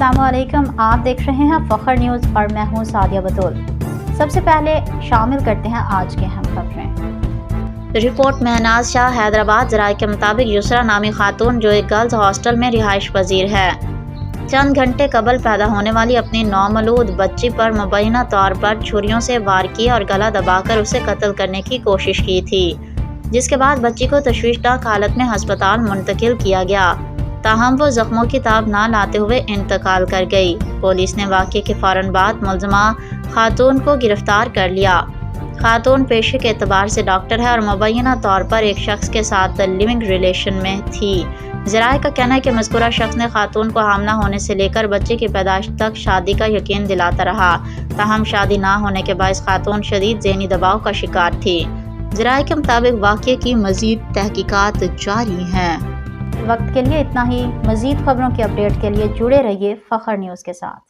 अस्सलाम वालेकुम, आप देख रहे हैं फ़ख्र न्यूज़ और मैं हूं सादिया बतूल। सबसे पहले शामिल करते हैं आज के अहम खबरें। रिपोर्ट महनाज शाह हैदराबाद ज़राए के मुताबिक युसरा नामी खातून जो एक गर्ल्स हॉस्टल में रिहाइश पजीर है, चंद घंटे कबल पैदा होने वाली अपनी नौमौलूद बच्ची पर मुबैना तौर पर छुरियों से वार किया और गला दबाकर उसे कत्ल करने की कोशिश की थी, जिसके बाद बच्ची को तशवीशनाक हालत में अस्पताल मुंतकिल किया गया। ताहम वो जख्मों की ताब ना लाते हुए इंतकाल कर गई। पुलिस ने वाक़ये के फ़ौरन बाद मुलज़मा खातून को गिरफ्तार कर लिया। खातून पेशे के एतबार से डॉक्टर है और मुबैना तौर पर एक शख्स के साथ लिविंग रिलेशन में थी। ज़राए का कहना है कि मज़कूरा शख्स ने खातून को हामला होने से लेकर बच्चे की पैदाइश तक शादी का यकीन दिलाता रहा। ताहम शादी ना होने के बायस खातून शदीद ज़हनी दबाव का शिकार थी। ज़राए के मुताबिक वाक़ये की मज़ीद तहकीकात जारी हैं। वक्त के लिए इतना ही। मज़ीद खबरों की अपडेट के लिए जुड़े रहिए फ़ख्र न्यूज़ के साथ।